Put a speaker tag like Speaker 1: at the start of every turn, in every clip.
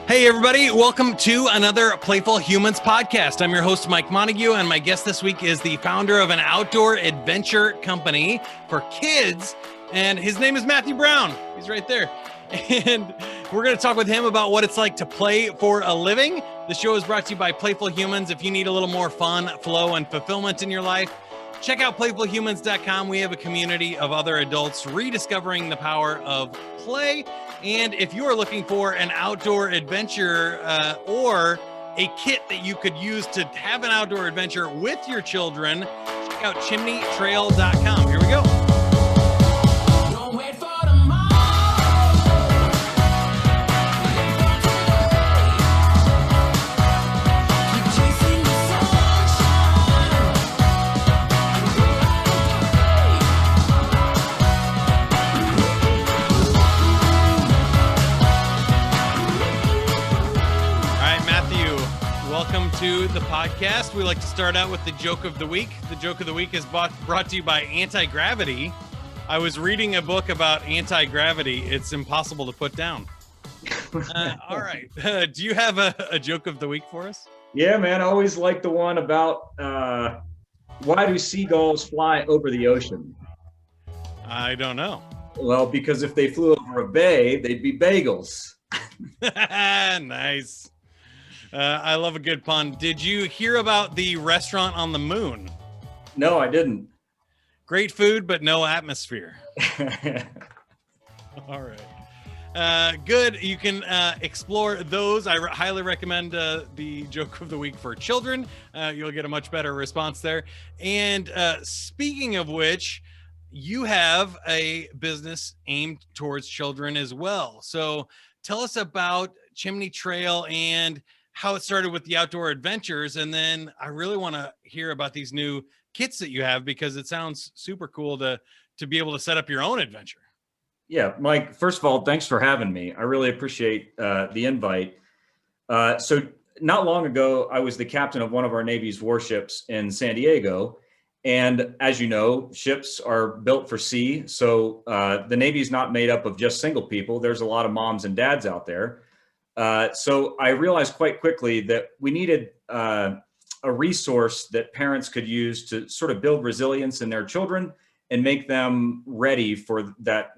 Speaker 1: Hey, everybody. Welcome to another Playful Humans podcast. I'm your host, Mike Montague, and my guest this week is the founder of an outdoor adventure company for kids, and his name is Matthew Brown. He's right there. And we're going to talk with him about what it's like to play for a living. The show is brought to you by Playful Humans. If you need a little more fun, flow, and fulfillment in your life, check out playfulhumans.com. We have a community of other adults rediscovering the power of play. And if you are looking for an outdoor adventure or a kit that you could use to have an outdoor adventure with your children, check out chimneytrail.com. Here we go. Welcome to the podcast. We like to start out with the joke of the week. The joke of the week is brought to you by anti-gravity. I was reading a book about anti-gravity. It's impossible to put down. All right. Do you have a joke of the week for us?
Speaker 2: Yeah, man. I always like the one about why do seagulls fly over the ocean?
Speaker 1: I don't know.
Speaker 2: Well, because if they flew over a bay, they'd be bagels.
Speaker 1: Nice. I love a good pun. Did you hear about the restaurant on the moon?
Speaker 2: No, I didn't.
Speaker 1: Great food, but no atmosphere. All right. Good. You can explore those. I highly recommend the joke of the week for children. You'll get a much better response there. And speaking of which, you have a business aimed towards children as well. So tell us about Chimney Trail and how it started with the outdoor adventures. And then I really want to hear about these new kits that you have, because it sounds super cool to be able to set up your own adventure.
Speaker 2: Yeah, Mike, first of all, thanks for having me. I really appreciate the invite. So not long ago, I was the captain of one of our Navy's warships in San Diego. And as you know, ships are built for sea. So the Navy's not made up of just single people. There's a lot of moms and dads out there. So I realized quite quickly that we needed a resource that parents could use to sort of build resilience in their children and make them ready for that,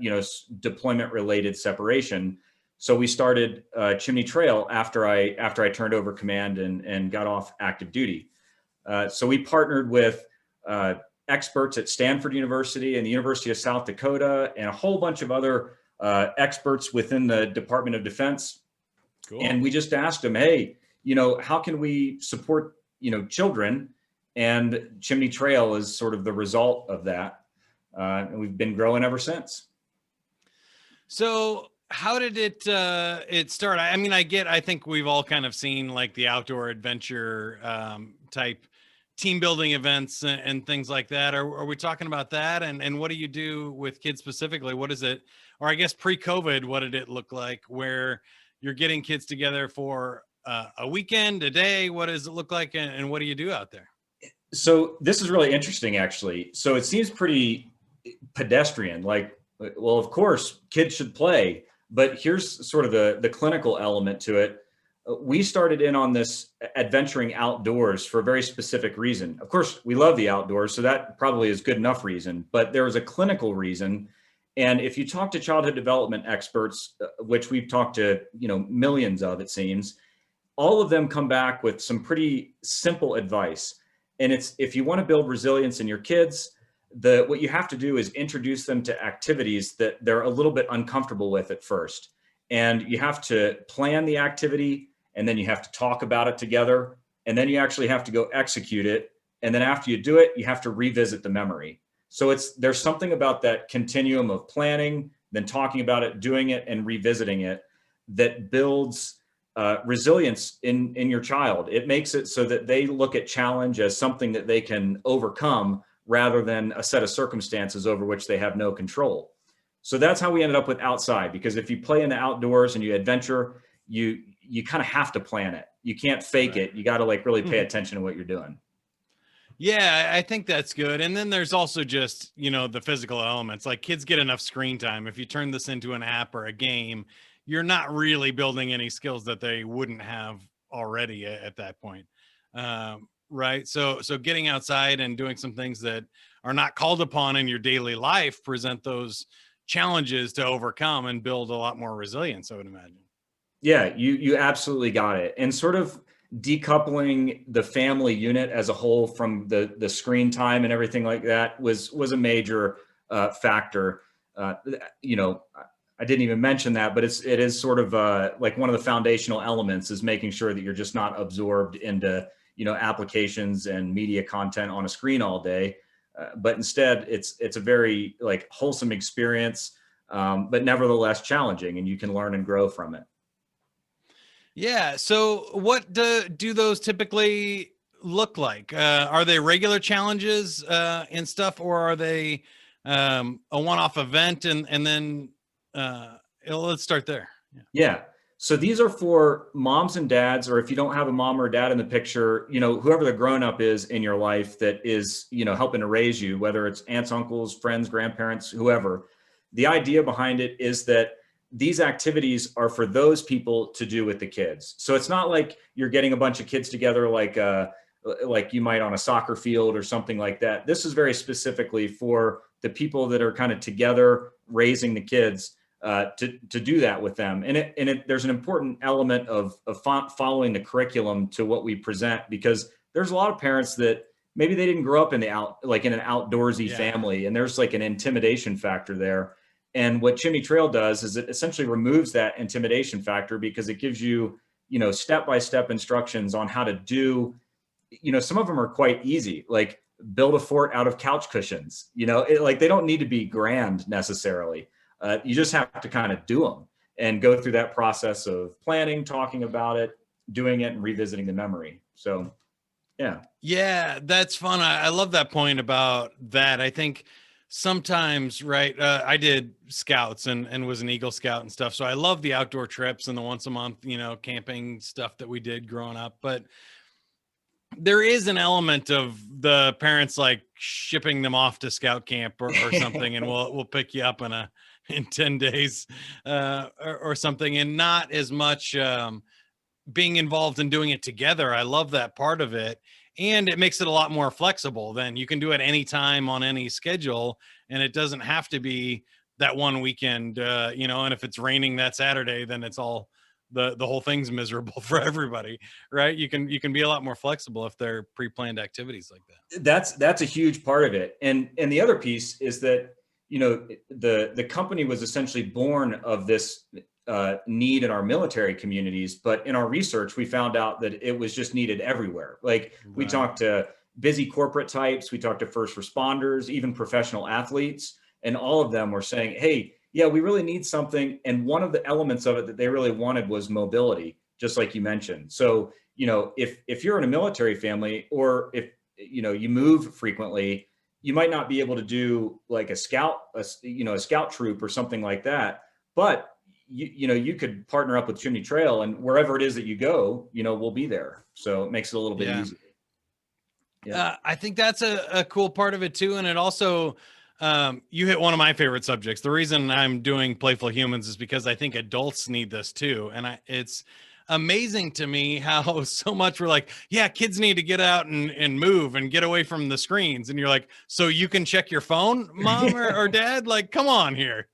Speaker 2: deployment related separation. So we started Chimney Trail after I turned over command and got off active duty. So we partnered with experts at Stanford University and the University of South Dakota and a whole bunch of other experts within the Department of Defense. Cool. And we just asked them, hey, how can we support, children? And Chimney Trail is sort of the result of that. And we've been growing ever since.
Speaker 1: So how did it start? I think we've all kind of seen like the outdoor adventure type team building events and things like that. Are we talking about that? And what do you do with kids specifically? What is it? Or I guess pre-COVID, what did it look like where you're getting kids together for a weekend, a day? What does it look like? And what do you do out there?
Speaker 2: So this is really interesting, actually. So it seems pretty pedestrian. Like, well, of course, kids should play. But here's sort of the clinical element to it. We started in on this adventuring outdoors for a very specific reason. Of course, we love the outdoors, so that probably is good enough reason. But there was a clinical reason. And if you talk to childhood development experts, which we've talked to, millions of, it seems, all of them come back with some pretty simple advice. And it's, if you want to build resilience in your kids, what you have to do is introduce them to activities that they're a little bit uncomfortable with at first. And you have to plan the activity, and then you have to talk about it together. And then you actually have to go execute it. And then after you do it, you have to revisit the memory. So there's something about that continuum of planning, then talking about it, doing it, and revisiting it that builds resilience in your child. It makes it so that they look at challenge as something that they can overcome rather than a set of circumstances over which they have no control. So that's how we ended up with outside, because if you play in the outdoors and you adventure, you kind of have to plan it. You can't fake it. You got to really pay attention to what you're doing.
Speaker 1: Yeah, I think that's good. And then there's also just, the physical elements. Like kids get enough screen time. If you turn this into an app or a game, you're not really building any skills that they wouldn't have already at that point. Right. So getting outside and doing some things that are not called upon in your daily life present those challenges to overcome and build a lot more resilience, I would imagine.
Speaker 2: Yeah, you absolutely got it. And sort of decoupling the family unit as a whole from the screen time and everything like that was a major factor. Uh, you know, I didn't even mention that, but it is sort of like one of the foundational elements is making sure that you're just not absorbed into, you know, applications and media content on a screen all day, but instead it's a very like wholesome experience, but nevertheless challenging, and you can learn and grow from it.
Speaker 1: Yeah. So what do those typically look like? Are they regular challenges and stuff, or are they a one-off event? And then let's start there. Yeah.
Speaker 2: Yeah. So these are for moms and dads, or if you don't have a mom or a dad in the picture, you know, whoever the grown up is in your life that is, you know, helping to raise you, whether it's aunts, uncles, friends, grandparents, whoever. The idea behind it is that these activities are for those people to do with the kids. So it's not like you're getting a bunch of kids together like you might on a soccer field or something like that. This is very specifically for the people that are kind of together raising the kids, to do that with them. And there's an important element of following the curriculum to what we present, because there's a lot of parents that maybe they didn't grow up in in an outdoorsy family, and there's like an intimidation factor there. And what Chimney Trail does is it essentially removes that intimidation factor, because it gives you, you know, step-by-step instructions on how to do, you know, some of them are quite easy, like build a fort out of couch cushions, you know, like they don't need to be grand necessarily. You just have to kind of do them and go through that process of planning, talking about it, doing it, and revisiting the memory. So, yeah.
Speaker 1: Yeah, that's fun. I love that point about that. I think sometimes, right, I did scouts and was an Eagle Scout and stuff. So I love the outdoor trips and the once a month, you know, camping stuff that we did growing up. But there is an element of the parents like shipping them off to scout camp or something, and we'll pick you up in 10 days or something, and not as much being involved in doing it together. I love that part of it. And it makes it a lot more flexible. Then you can do it anytime on any schedule, and it doesn't have to be that one weekend, you know, and if it's raining that Saturday, then it's all the whole thing's miserable for everybody, right? You can be a lot more flexible if they're pre-planned activities like that.
Speaker 2: That's a huge part of it. And the other piece is that, you know, the company was essentially born of this need in our military communities, but in our research we found out that it was just needed everywhere. Like we talked to busy corporate types, we talked to first responders, even professional athletes, and all of them were saying, hey, yeah, we really need something. And one of the elements of it that they really wanted was mobility, just like you mentioned. So, you know, if you're in a military family, or if, you know, you move frequently, you might not be able to do like a scout troop or something like that. But you know, you could partner up with Chimney Trail, and wherever it is that you go, you know, we'll be there. So it makes it a little bit easier.
Speaker 1: Yeah. I think that's a cool part of it too. And it also, you hit one of my favorite subjects. The reason I'm doing Playful Humans is because I think adults need this too. And it's amazing to me how so much we're like, yeah, kids need to get out and move and get away from the screens. And you're like, so you can check your phone, mom or dad? Like, come on here.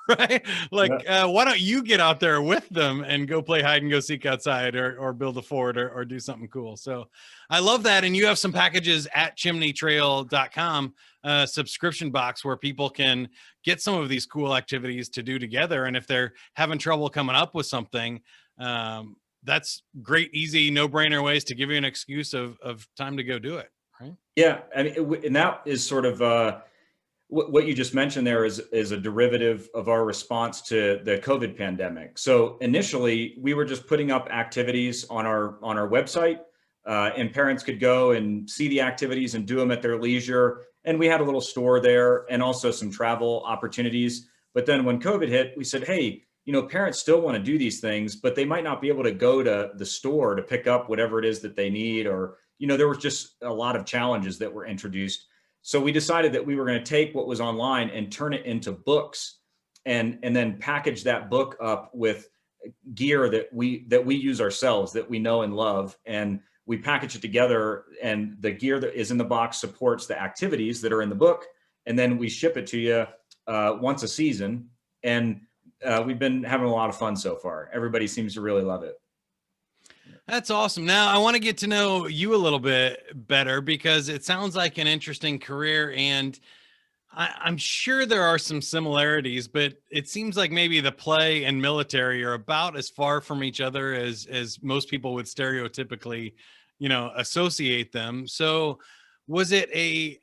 Speaker 1: Right? Like, why don't you get out there with them and go play hide and go seek outside, or build a fort, or do something cool. So I love that. And you have some packages at chimneytrail.com, subscription box where people can get some of these cool activities to do together. And if they're having trouble coming up with something, that's great, easy, no brainer ways to give you an excuse of time to go do it. Right.
Speaker 2: Yeah. I mean, and that is sort of, what you just mentioned there is a derivative of our response to the COVID pandemic. So initially, we were just putting up activities on our website, and parents could go and see the activities and do them at their leisure. And we had a little store there, and also some travel opportunities. But then when COVID hit, we said, hey, you know, parents still want to do these things, but they might not be able to go to the store to pick up whatever it is that they need, or, you know, there was just a lot of challenges that were introduced. So we decided that we were going to take what was online and turn it into books. and then package that book up with gear that we use ourselves, that we know and love, and we package it together, and the gear that is in the box supports the activities that are in the book, and then we ship it to you once a season. And we've been having a lot of fun so far. Everybody seems to really love it.
Speaker 1: That's awesome. Now I want to get to know you a little bit better, because it sounds like an interesting career, and I'm sure there are some similarities, but it seems like maybe the play and military are about as far from each other as most people would stereotypically, associate them. So, was it a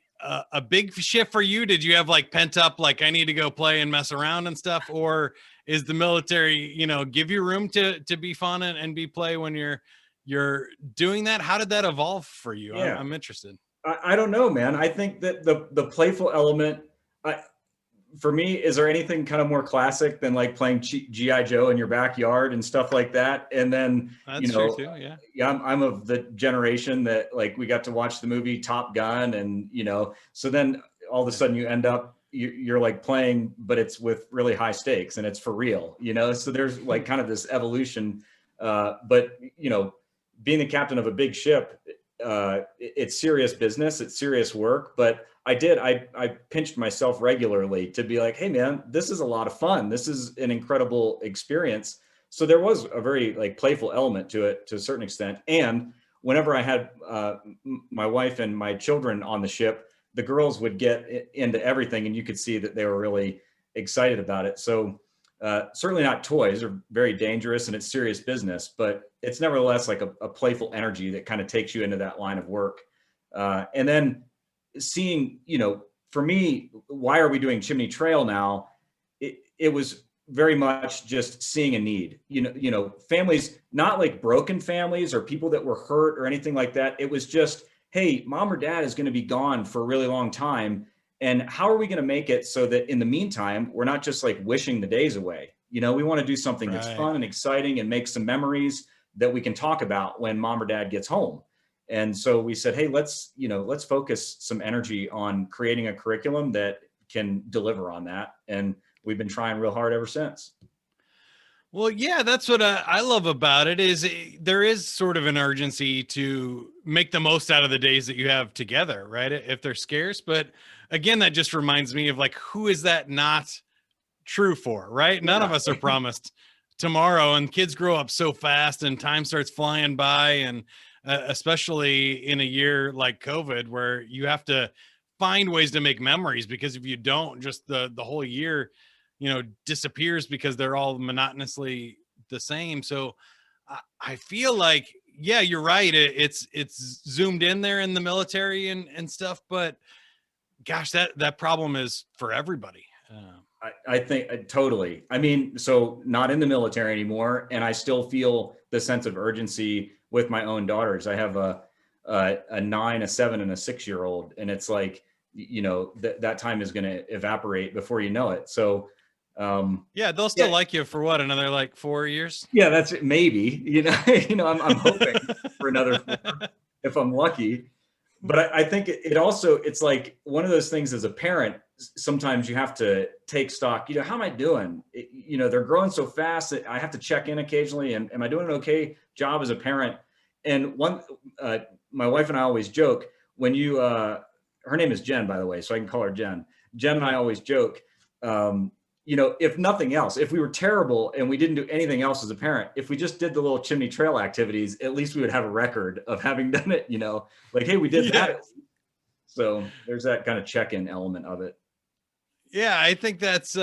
Speaker 1: big shift for you? Did you have like pent up, like I need to go play and mess around and stuff, or is the military, give you room to be fun and be play when you're doing that? How did that evolve for you?
Speaker 2: Yeah.
Speaker 1: I'm interested.
Speaker 2: I don't know, man. I think that the playful element, for me, is there anything kind of more classic than like playing GI Joe in your backyard and stuff like that? And then
Speaker 1: That's true too. Yeah.
Speaker 2: I'm of the generation that like we got to watch the movie Top Gun, and so then all of a sudden you end up you're like playing, but it's with really high stakes and it's for real. So there's like kind of this evolution. But being the captain of a big ship, it's serious business, it's serious work. But I pinched myself regularly to be like, hey man, this is a lot of fun. This is an incredible experience. So there was a very like playful element to it to a certain extent. And whenever I had my wife and my children on the ship, the girls would get into everything, and you could see that they were really excited about it. So certainly not toys, are very dangerous and it's serious business, but it's nevertheless like a playful energy that kind of takes you into that line of work. And then seeing, for me, why are we doing Chimney Trail now? It was very much just seeing a need, families, not like broken families or people that were hurt or anything like that. It was just, hey, mom or dad is going to be gone for a really long time. And how are we going to make it so that in the meantime, we're not just like wishing the days away? We want to do something that's fun and exciting and make some memories that we can talk about when mom or dad gets home. And so we said, hey, let's focus some energy on creating a curriculum that can deliver on that. And we've been trying real hard ever since.
Speaker 1: Well, yeah, that's what I love about it is there is sort of an urgency to make the most out of the days that you have together, right? If they're scarce. But again, that just reminds me of like, who is that not true for, right? None of us are promised tomorrow, and kids grow up so fast and time starts flying by. And especially in a year like COVID, where you have to find ways to make memories, because if you don't, just the whole year disappears because they're all monotonously the same. So I feel like, yeah, you're right. It's zoomed in there in the military and stuff, but gosh, that problem is for everybody.
Speaker 2: I think totally. I mean, so not in the military anymore. And I still feel the sense of urgency with my own daughters. I have a 9, a 7, and a 6-year-old. And it's like, that time is going to evaporate before you know it. So
Speaker 1: yeah, they'll still like you for what, another like 4 years?
Speaker 2: Yeah, that's it. Maybe, I'm hoping for another 4 if I'm lucky. But I think it also, it's like one of those things as a parent, sometimes you have to take stock, how am I doing? They're growing so fast that I have to check in occasionally. And am I doing an okay job as a parent? And my wife and I always joke when her name is Jen, by the way, so I can call her Jen. Jen and I always joke, if nothing else, if we were terrible and we didn't do anything else as a parent, if we just did the little Chimney Trail activities, at least we would have a record of having done it, like, hey, we did that. So there's that kind of check-in element of it.
Speaker 1: Yeah, I think that's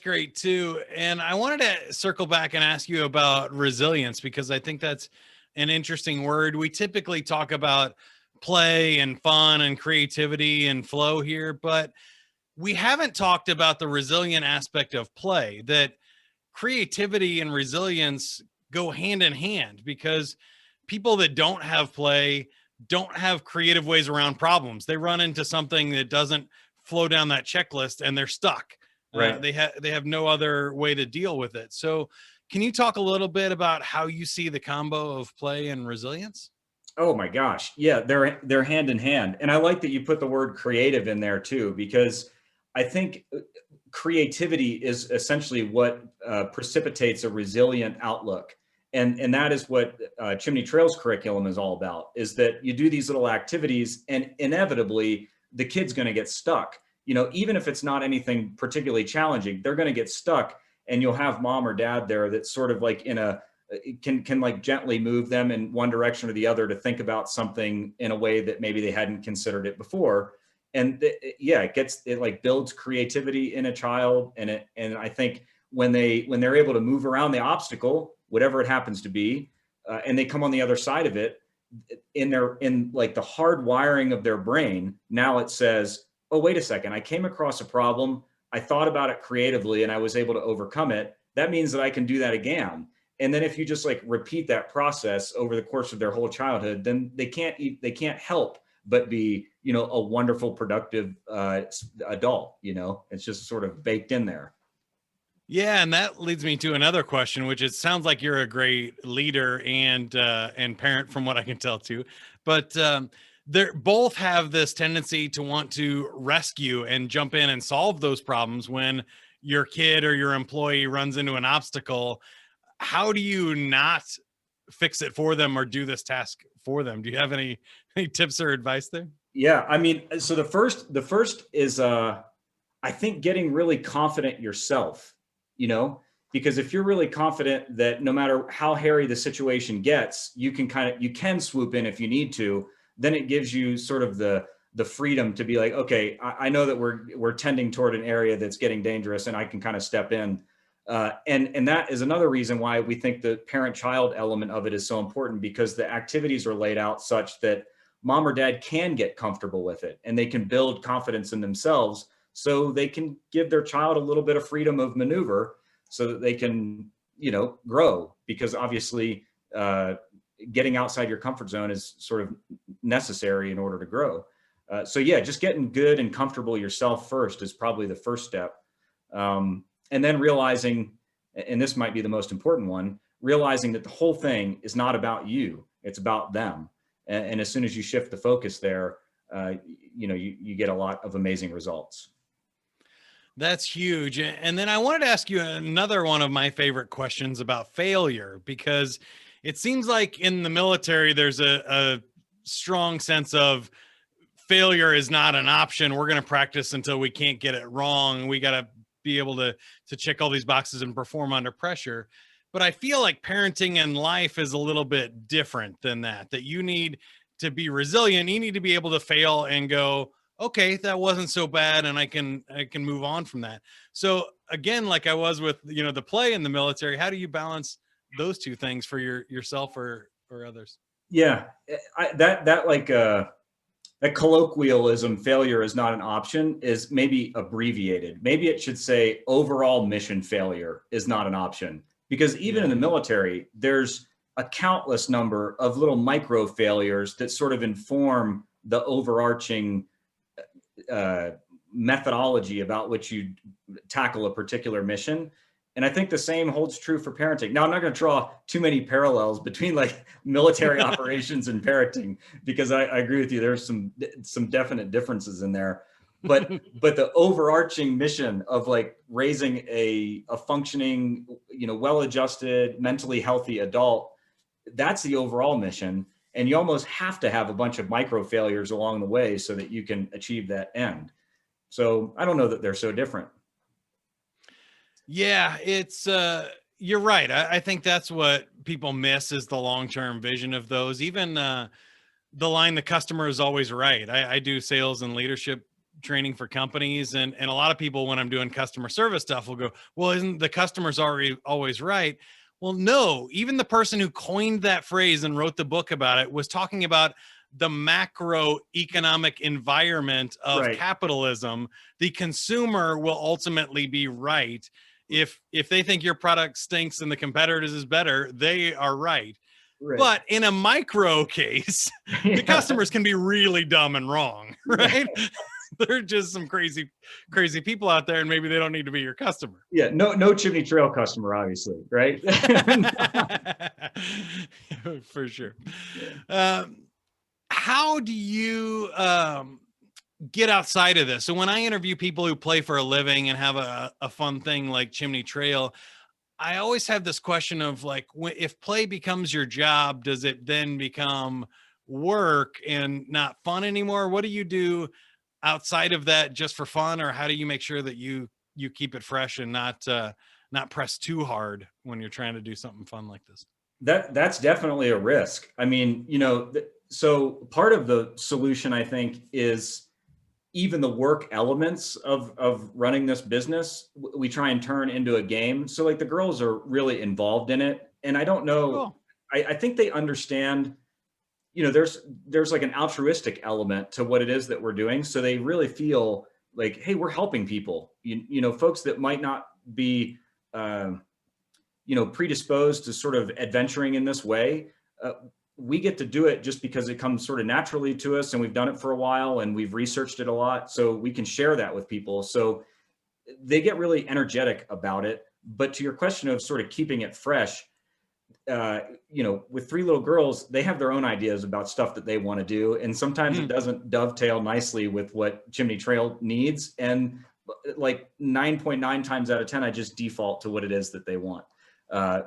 Speaker 1: great too. And I wanted to circle back and ask you about resilience, because I think that's an interesting word. We typically talk about play and fun and creativity and flow here, but we haven't talked about the resilient aspect of play, that creativity and resilience go hand in hand, because people that don't have play don't have creative ways around problems. They run into something that doesn't flow down that checklist and they're stuck.
Speaker 2: Right.
Speaker 1: They have no other way to deal with it. So can you talk a little bit about how you see the combo of play and resilience?
Speaker 2: Oh my gosh. Yeah, they're hand in hand. And I like that you put the word creative in there too, because I think creativity is essentially what precipitates a resilient outlook. And that is what Chimney Trail's curriculum is all about, is that you do these little activities and inevitably the kid's going to get stuck. Even if it's not anything particularly challenging, they're going to get stuck, and you'll have mom or dad there that's sort of like can like gently move them in one direction or the other to think about something in a way that maybe they hadn't considered it before. And it like builds creativity in a child. And I think when they're able to move around the obstacle, whatever it happens to be, and they come on the other side of it, in like the hard wiring of their brain, now it says, oh, wait a second, I came across a problem, I thought about it creatively, and I was able to overcome it. That means that I can do that again. And then if you just like repeat that process over the course of their whole childhood, then they can't help but be, a wonderful, productive adult. It's just sort of baked in there.
Speaker 1: Yeah, and that leads me to another question, which it sounds like you're a great leader and parent, from what I can tell too. But they both have this tendency to want to rescue and jump in and solve those problems when your kid or your employee runs into an obstacle. How do you not fix it for them or do this task for them? Do you have any tips or advice there?
Speaker 2: Yeah, I mean, so the first is I think getting really confident yourself, because if you're really confident that no matter how hairy the situation gets, you can swoop in if you need to, then it gives you sort of the freedom to be like, okay, I know that we're tending toward an area that's getting dangerous, and I can kind of step in. And that is another reason why we think the parent-child element of it is so important, because the activities are laid out such that mom or dad can get comfortable with it and they can build confidence in themselves, so they can give their child a little bit of freedom of maneuver so that they can, grow, because obviously getting outside your comfort zone is sort of necessary in order to grow. So yeah, just getting good and comfortable yourself first is probably the first step. And then realizing, and this might be the most important one, realizing that the whole thing is not about you, it's about them. And as soon as you shift the focus there, you get a lot of amazing results.
Speaker 1: That's huge. And then I wanted to ask you another one of my favorite questions about failure, because it seems like in the military, there's a strong sense of failure is not an option. We're going to practice until we can't get it wrong. We got to be able to check all these boxes and perform under pressure. But I feel like parenting and life is a little bit different than that you need to be resilient. You need to be able to fail and go, okay, that wasn't so bad, and I can move on from that. So again, like I was with, the play in the military, how do you balance those two things for yourself or others?
Speaker 2: Yeah, that colloquialism, failure is not an option, is maybe abbreviated. Maybe it should say overall mission failure is not an option, because even in the military, there's a countless number of little micro failures that sort of inform the overarching methodology about which you tackle a particular mission. And I think the same holds true for parenting. Now, I'm not going to draw too many parallels between like military operations and parenting, because I agree with you. There's some definite differences in there, but the overarching mission of like raising a functioning, well-adjusted, mentally healthy adult, that's the overall mission. And you almost have to have a bunch of micro failures along the way so that you can achieve that end. So I don't know that they're so different.
Speaker 1: Yeah, it's you're right. I think that's what people miss, is the long-term vision of those. Even the line, the customer is always right. I do sales and leadership training for companies, and a lot of people, when I'm doing customer service stuff, will go, well, isn't the customer's always right? Well, no, even the person who coined that phrase and wrote the book about it was talking about the macroeconomic environment of capitalism. The consumer will ultimately be right. If they think your product stinks and the competitors is better, they are right. But in a micro case, the customers can be really dumb and wrong, right? They're just some crazy people out there, and maybe they don't need to be your customer.
Speaker 2: Yeah, no Chimney Trail customer, obviously, right?
Speaker 1: For sure. How do you get outside of this. So when I interview people who play for a living and have a fun thing like Chimney Trail, I always have this question of like, if play becomes your job, does it then become work and not fun anymore? What do you do outside of that just for fun, or how do you make sure that you keep it fresh and not press too hard when you're trying to do something fun like this?
Speaker 2: That's definitely a risk. I mean, so part of the solution, I think, is even the work elements of running this business, we try and turn into a game. So like the girls are really involved in it. And I don't know,
Speaker 1: Cool.
Speaker 2: I think they understand, there's like an altruistic element to what it is that we're doing. So they really feel like, hey, we're helping people, folks that might not be, predisposed to sort of adventuring in this way. We get to do it just because it comes sort of naturally to us, and we've done it for a while and we've researched it a lot. So we can share that with people. So they get really energetic about it. But to your question of sort of keeping it fresh, with three little girls, they have their own ideas about stuff that they want to do. And sometimes it doesn't dovetail nicely with what Chimney Trail needs. And like 9.9 times out of 10, I just default to what it is that they want.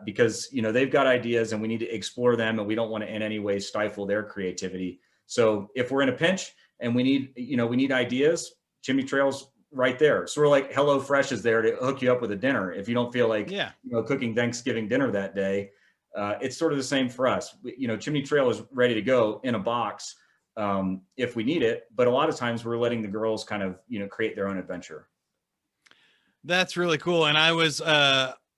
Speaker 2: Because they've got ideas and we need to explore them, and we don't want to in any way stifle their creativity. So if we're in a pinch and we need ideas, Chimney Trail's right there. Sort of like Hello Fresh is there to hook you up with a dinner if you don't feel like cooking Thanksgiving dinner that day. It's sort of the same for us. Chimney Trail is ready to go in a box if we need it, but a lot of times we're letting the girls kind of create their own adventure.
Speaker 1: That's really cool. And I was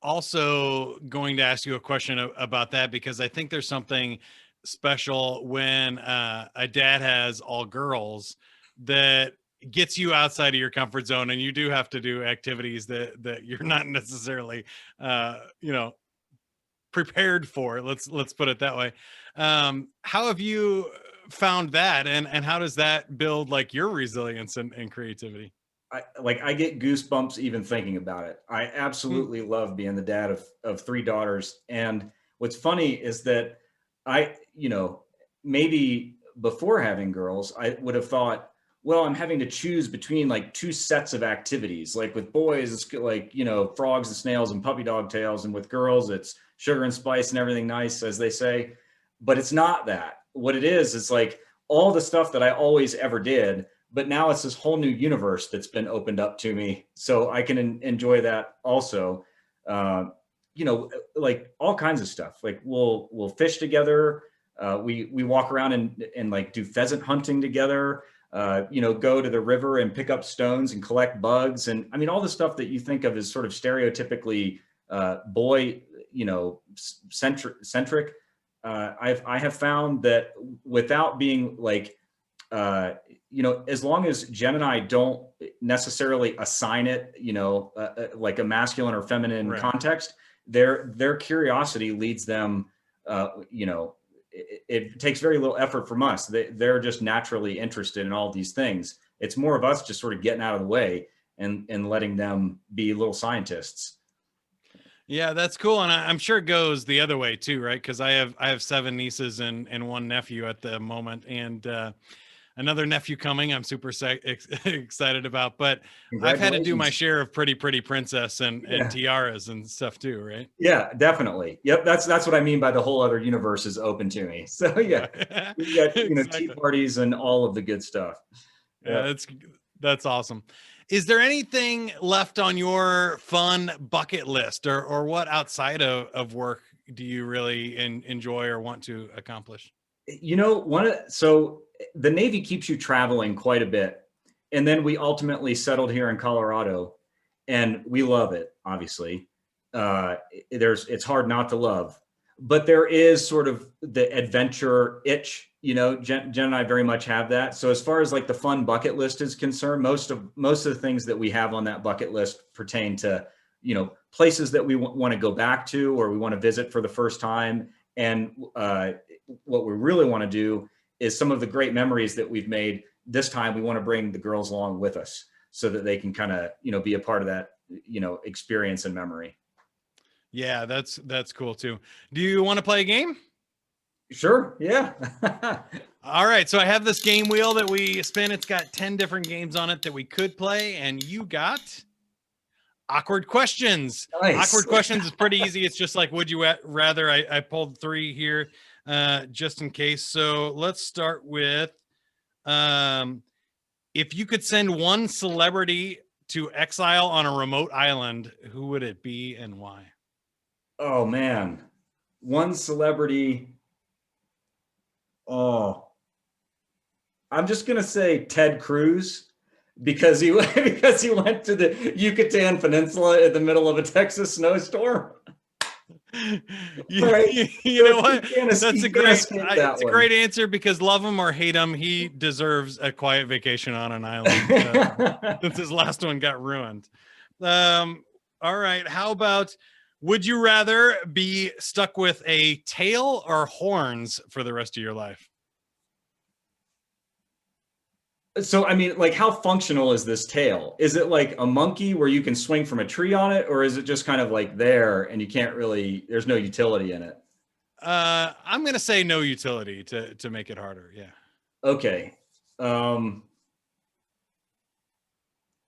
Speaker 1: also going to ask you a question about that, because I think there's something special when a dad has all girls that gets you outside of your comfort zone, and you do have to do activities that you're not necessarily prepared for. Let's put it that way. How have you found that, and how does that build like your resilience and creativity?
Speaker 2: I get goosebumps even thinking about it. I absolutely love being the dad of three daughters. And what's funny is that maybe before having girls, I would have thought, well, I'm having to choose between like two sets of activities. Like with boys, it's like, frogs and snails and puppy dog tails. And with girls, it's sugar and spice and everything nice, as they say. But it's not that. What it is like all the stuff that I always ever did, but now it's this whole new universe that's been opened up to me. So I can enjoy that also. Like all kinds of stuff. Like we'll fish together. We walk around and like do pheasant hunting together. Go to the river and pick up stones and collect bugs. And I mean, all the stuff that you think of as sort of stereotypically boy, centric. I have found that without being like, as long as Jen and I don't necessarily assign it, like a masculine or feminine context, their curiosity leads them, it takes very little effort from us. They're just naturally interested in all these things. It's more of us just sort of getting out of the way and letting them be little scientists.
Speaker 1: Yeah, that's cool. And I'm sure it goes the other way too, right? Because I have 7 nieces and 1 nephew at the moment, and another nephew coming I'm super excited about. But I've had to do my share of Pretty Princess and tiaras and stuff too, right?
Speaker 2: Yeah, definitely. Yep, that's what I mean by the whole other universe is open to me. So yeah, we got tea parties and all of the good stuff.
Speaker 1: Yeah, that's awesome. Is there anything left on your fun bucket list, or what outside of work do you really enjoy or want to accomplish?
Speaker 2: So the Navy keeps you traveling quite a bit. And then we ultimately settled here in Colorado, and we love it, obviously. It's hard not to love, but there is sort of the adventure itch, Jen and I very much have that. So as far as like the fun bucket list is concerned, most of the things that we have on that bucket list pertain to, places that we want to go back to, or we want to visit for the first time. And what we really want to do is some of the great memories that we've made. This time we want to bring the girls along with us so that they can kind of, be a part of that, experience and memory.
Speaker 1: Yeah, that's cool too. Do you want to play a game?
Speaker 2: Sure. Yeah.
Speaker 1: All right, so I have this game wheel that we spin. It's got 10 different games on it that we could play, and you got awkward questions.
Speaker 2: Nice.
Speaker 1: Awkward questions is pretty easy. It's just like, would you rather? I pulled 3 here just in case. So let's start with if you could send one celebrity to exile on a remote island, who would it be and why?
Speaker 2: Oh man, one celebrity. Oh, I'm just gonna say Ted Cruz because he because he went to the Yucatan Peninsula in the middle of a Texas snowstorm.
Speaker 1: Right. You know what? That's a great answer because love him or hate him, he deserves a quiet vacation on an island since his last one got ruined. All right. How about, would you rather be stuck with a tail or horns for the rest of your life?
Speaker 2: So, I mean, like, how functional is this tail? Is it like a monkey where you can swing from a tree on it, or is it just kind of like there and you can't really, there's no utility in it?
Speaker 1: I'm going to say no utility to make it harder. Yeah.
Speaker 2: Okay. Man,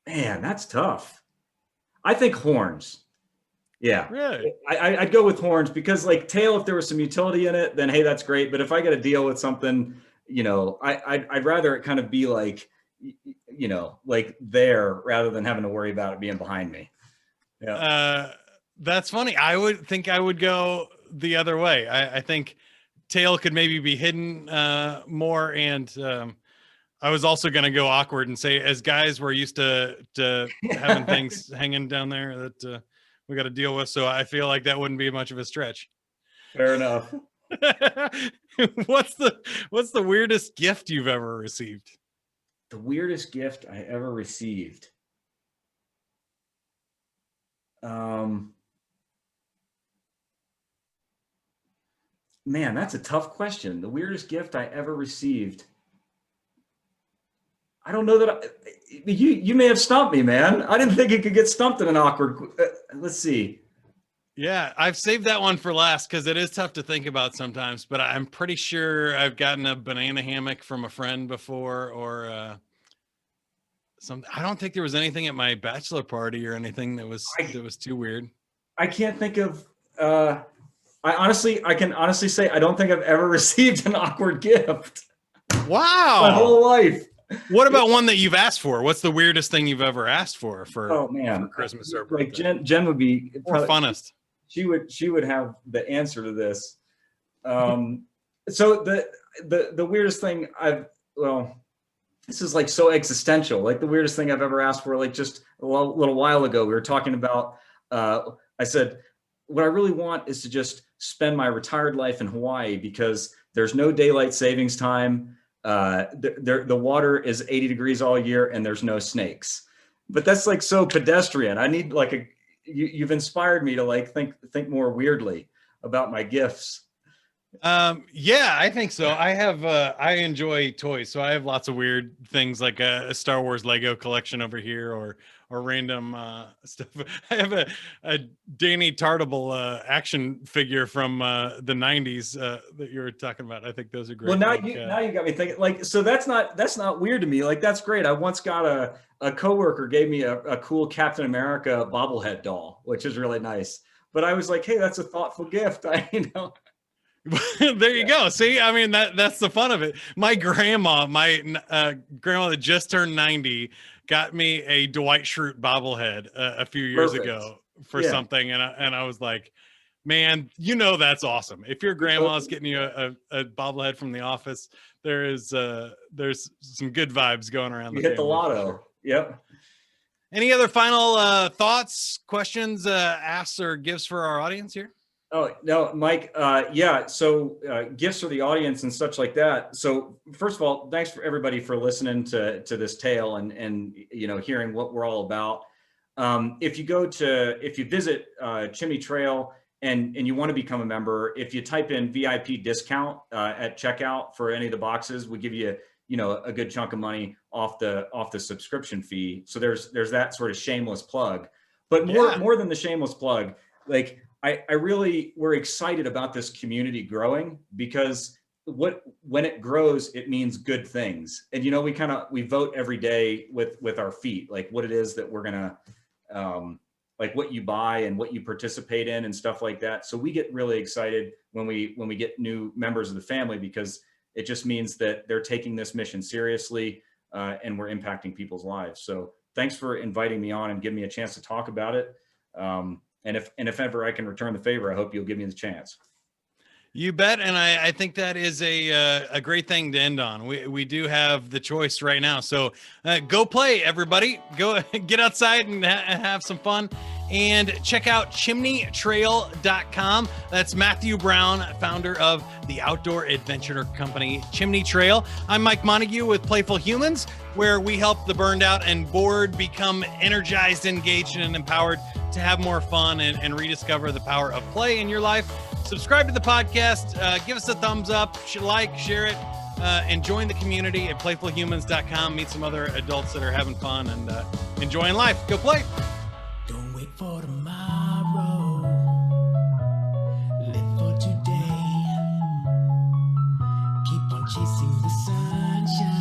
Speaker 2: that's tough. I think horns. Yeah.
Speaker 1: Really?
Speaker 2: I'd go with horns because, like, tail, if there was some utility in it, then hey, that's great. But if I got to deal with something, you know, I'd rather it kind of be like, you know, like there rather than having to worry about it being behind me.
Speaker 1: Yeah. That's funny. I would go the other way. I think tail could maybe be hidden more. And I was also going to go awkward and say, as guys, we're used to having things hanging down there that we got to deal with. So I feel like that wouldn't be much of a stretch.
Speaker 2: Fair enough.
Speaker 1: What's the weirdest gift you've ever received?
Speaker 2: The weirdest gift I ever received. Man, that's a tough question. The weirdest gift I ever received. I don't know that you may have stumped me, man. I didn't think you could get stumped in an awkward. Let's see.
Speaker 1: Yeah, I've saved that one for last because it is tough to think about sometimes, but I'm pretty sure I've gotten a banana hammock from a friend before, or I don't think there was anything at my bachelor party or anything that was too weird.
Speaker 2: I can't think of I can honestly say I don't think I've ever received an awkward gift.
Speaker 1: Wow.
Speaker 2: My whole life.
Speaker 1: What about one that you've asked for? What's the weirdest thing you've ever asked for
Speaker 2: oh man,
Speaker 1: for Christmas or birthday?
Speaker 2: Like Jen would be
Speaker 1: or funnest.
Speaker 2: She would have the answer to this. So the weirdest thing this is like so existential. Like the weirdest thing I've ever asked for, like just a little while ago, we were talking about, I said, what I really want is to just spend my retired life in Hawaii because there's no daylight savings time. The water is 80 degrees all year and there's no snakes. But that's like so pedestrian. I need like you've inspired me to like think more weirdly about my gifts.
Speaker 1: Yeah, I think so. I enjoy toys, so I have lots of weird things like a Star Wars Lego collection over here, or random stuff. I have a Danny Tartable action figure from the 90s that you were talking about. I think those are great.
Speaker 2: Well, now you got me thinking, like, so that's not weird to me. Like, that's great. I once got a coworker gave me a cool Captain America bobblehead doll, which is really nice. But I was like, hey, that's a thoughtful gift.
Speaker 1: There you go. See, I mean, that's the fun of it. My grandma that just turned 90 got me a Dwight Schrute bobblehead a few years ago for something. And I was like, man, that's awesome. If your grandma's getting you a bobblehead from the office, there's some good vibes going around.
Speaker 2: You hit the lotto. Sure. Yep.
Speaker 1: Any other final thoughts, questions, asks, or gifts for our audience here?
Speaker 2: Oh, no, Mike. Yeah. So gifts for the audience and such like that. So first of all, thanks for everybody for listening to this tale and hearing what we're all about. If you visit Chimney Trail and you want to become a member, if you type in VIP discount at checkout for any of the boxes, we give you a good chunk of money off the subscription fee. So there's that sort of shameless plug. But more than the shameless plug, like we're excited about this community growing because when it grows, it means good things. And, you know, we vote every day with our feet, like what it is that we're going to, like what you buy and what you participate in and stuff like that. So we get really excited when we get new members of the family, because it just means that they're taking this mission seriously, and we're impacting people's lives. So thanks for inviting me on and giving me a chance to talk about it. And if ever I can return the favor, I hope you'll give me the chance.
Speaker 1: You bet. And I think that is a great thing to end on. We do have the choice right now. So go play, everybody. Go get outside and have some fun. And check out chimneytrail.com. That's Matthew Brown, founder of the outdoor adventure company Chimney Trail. I'm Mike Montague with Playful Humans, where we help the burned out and bored become energized, engaged, and empowered to have more fun and rediscover the power of play in your life. Subscribe to the podcast, give us a thumbs up, like, share it, and join the community at playfulhumans.com. Meet some other adults that are having fun and enjoying life. Go play.
Speaker 3: Don't wait for tomorrow. Live for today. Keep on chasing the sunshine.